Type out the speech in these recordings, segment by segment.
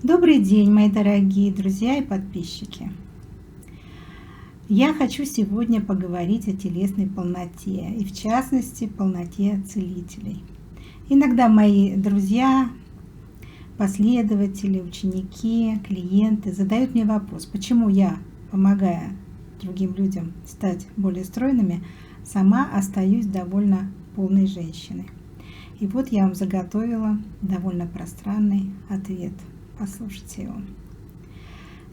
Добрый день, мои дорогие друзья и подписчики. Я хочу сегодня поговорить о телесной полноте и, в частности, полноте целителей. Иногда мои друзья, последователи, ученики, клиенты задают мне вопрос, почему я, помогая другим людям стать более стройными, сама остаюсь довольно полной женщиной. И вот я вам заготовила довольно пространный ответ. Послушайте его.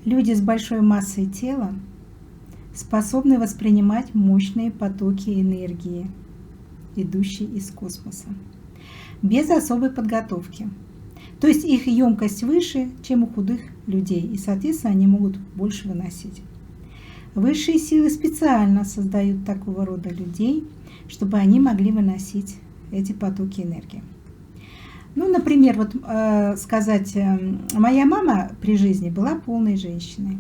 Люди с большой массой тела способны воспринимать мощные потоки энергии, идущие из космоса, без особой подготовки. То есть их емкость выше, чем у худых людей, и, соответственно, они могут больше выносить. Высшие силы специально создают такого рода людей, чтобы они могли выносить эти потоки энергии. Ну, например, сказать, моя мама при жизни была полной женщиной.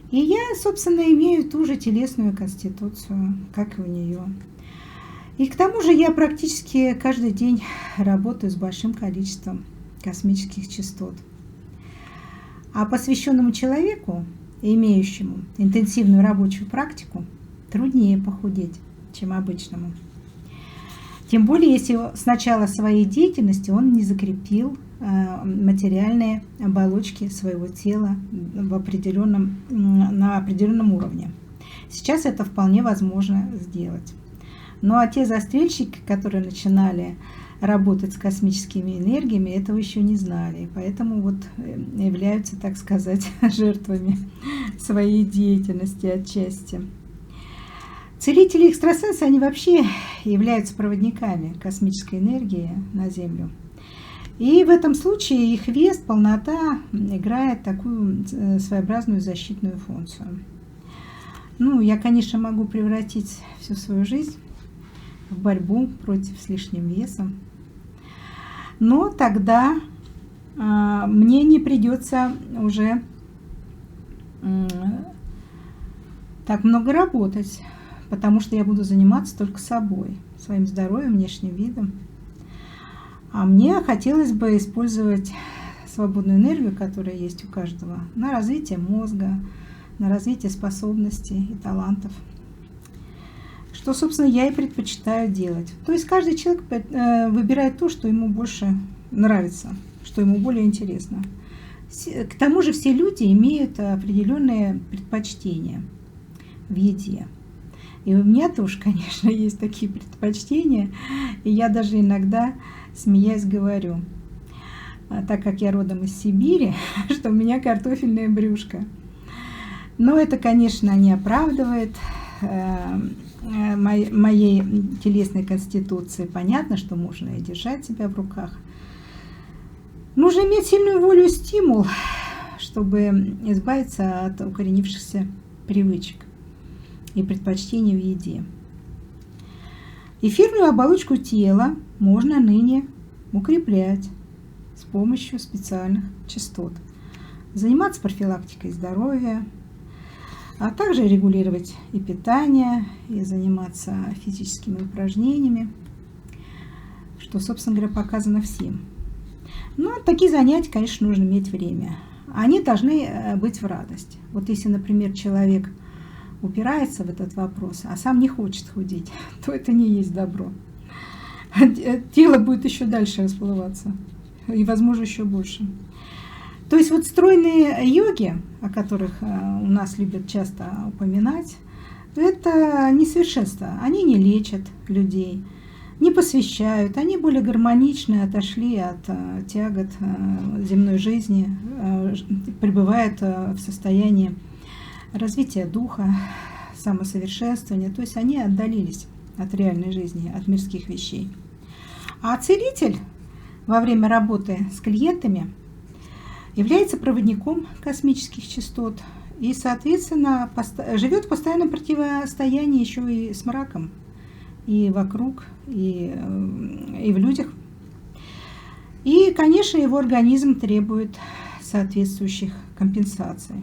И я, собственно, имею ту же телесную конституцию, как и у нее. И к тому же я практически каждый день работаю с большим количеством космических частот. А посвященному человеку, имеющему интенсивную рабочую практику, труднее похудеть, чем обычному. Тем более, если с начала своей деятельности он не закрепил материальные оболочки своего тела на определенном уровне. Сейчас это вполне возможно сделать. Ну а те застрельщики, которые начинали работать с космическими энергиями, этого еще не знали. Поэтому являются, так сказать, жертвами своей деятельности отчасти. Целители и экстрасенсы, они вообще являются проводниками космической энергии на Землю. И в этом случае их вес, полнота играет такую своеобразную защитную функцию. Ну, я, конечно, могу превратить всю свою жизнь в борьбу против с лишним весом, но тогда мне не придется уже так много работать, потому что я буду заниматься только собой, своим здоровьем, внешним видом. А мне хотелось бы использовать свободную энергию, которая есть у каждого, на развитие мозга, на развитие способностей и талантов. Что, собственно, я и предпочитаю делать. То есть каждый человек выбирает то, что ему больше нравится, что ему более интересно. К тому же все люди имеют определенные предпочтения в еде. И у меня тоже, конечно, есть такие предпочтения. И я даже иногда, смеясь, говорю, так как я родом из Сибири, что у меня картофельное брюшко. Но это, конечно, не оправдывает моей телесной конституции. Понятно, что можно и держать себя в руках. Нужно иметь сильную волю и стимул, чтобы избавиться от укоренившихся привычек и предпочтений в еде. Эфирную оболочку тела можно ныне укреплять с помощью специальных частот, заниматься профилактикой здоровья, а также регулировать и питание, и заниматься физическими упражнениями, что, собственно говоря, показано всем. Но такие занятия, конечно, нужно иметь время. Они должны быть в радость. Вот если, например, человек упирается в этот вопрос, а сам не хочет худеть, то это не есть добро. Тело будет еще дальше расплываться, и, возможно, еще больше. То есть стройные йоги, о которых у нас любят часто упоминать, это несовершенство. Они не лечат людей, не посвящают, они более гармоничны, отошли от тягот земной жизни, пребывают в состоянии развития духа, самосовершенствования, то есть они отдалились от реальной жизни, от мирских вещей. А целитель во время работы с клиентами является проводником космических частот и, соответственно, живет в постоянном противостоянии еще и с мраком, и вокруг, и в людях. И, конечно, его организм требует соответствующих компенсаций.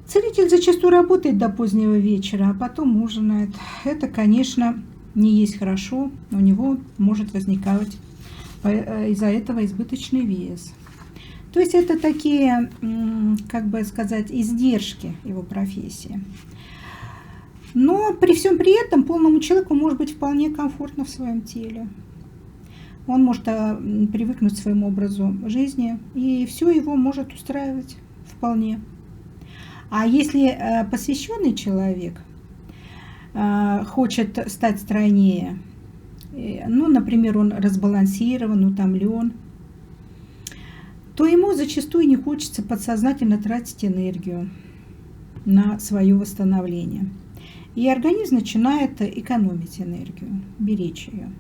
Целитель зачастую работает до позднего вечера, а потом ужинает. Это, конечно, не есть хорошо, у него может возникать из-за этого избыточный вес. То есть это такие, как бы сказать, издержки его профессии. Но при всем при этом полному человеку может быть вполне комфортно в своем теле. Он может привыкнуть к своему образу жизни, и все его может устраивать вполне. А если посвященный человек хочет стать стройнее, ну, например, он разбалансирован, утомлен, то ему зачастую не хочется подсознательно тратить энергию на свое восстановление. И организм начинает экономить энергию, беречь ее.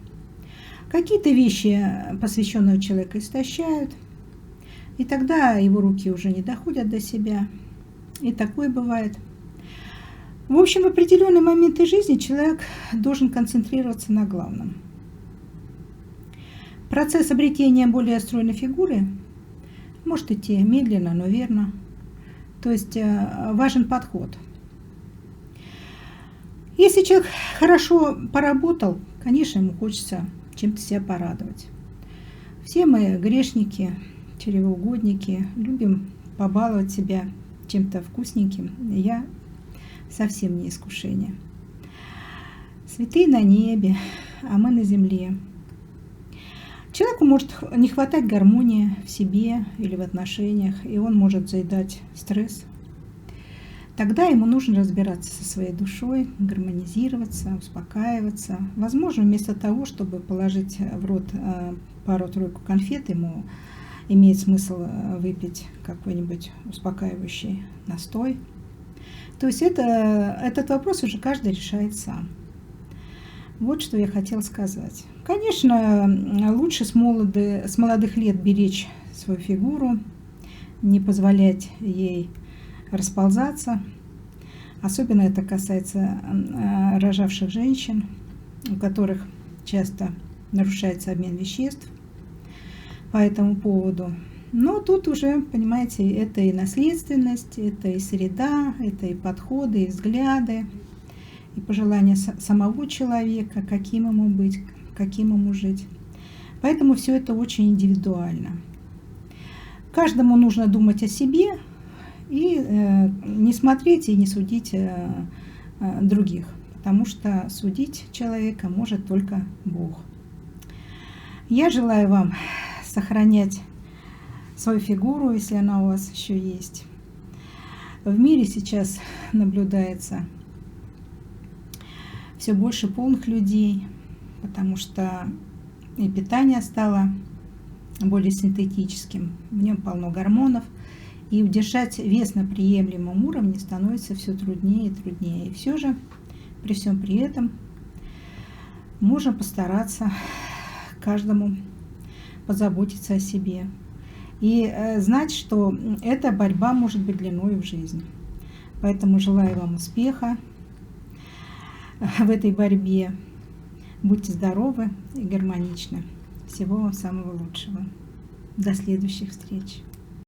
Какие-то вещи посвященного человека истощают, и тогда его руки уже не доходят до себя. И такое бывает. В общем, в определенные моменты жизни человек должен концентрироваться на главном. Процесс обретения более стройной фигуры может идти медленно, но верно. То есть важен подход. Если человек хорошо поработал, конечно, ему хочется чем-то себя порадовать. Все мы грешники, чревоугодники, любим побаловать себя чем-то вкусненьким. Я совсем не искушение. Святые на небе, а мы на земле. Человеку может не хватать гармонии в себе или в отношениях, и он может заедать стресс. Тогда ему нужно разбираться со своей душой, гармонизироваться, успокаиваться. Возможно, вместо того, чтобы положить в рот пару-тройку конфет, ему имеет смысл выпить какой-нибудь успокаивающий настой. То есть этот вопрос уже каждый решает сам. Вот что я хотела сказать. Конечно, лучше с молодых лет беречь свою фигуру, не позволять ей расползаться. Особенно это касается рожавших женщин, у которых часто нарушается обмен веществ по этому поводу. Но тут уже, понимаете, это и наследственность, это и среда, это и подходы, и взгляды, и пожелания самого человека, каким ему быть, каким ему жить. Поэтому все это очень индивидуально. Каждому нужно думать о себе и не смотреть и не судить других, потому что судить человека может только Бог. Я желаю вам сохранять свою фигуру, если она у вас еще есть. В мире сейчас наблюдается все больше полных людей, потому что и питание стало более синтетическим, в нем полно гормонов, и удержать вес на приемлемом уровне становится все труднее и труднее. И все же, при всем при этом, можно постараться каждому позаботиться о себе и знать, что эта борьба может быть длиной в жизнь. Поэтому желаю вам успеха в этой борьбе. Будьте здоровы и гармоничны. Всего вам самого лучшего. До следующих встреч.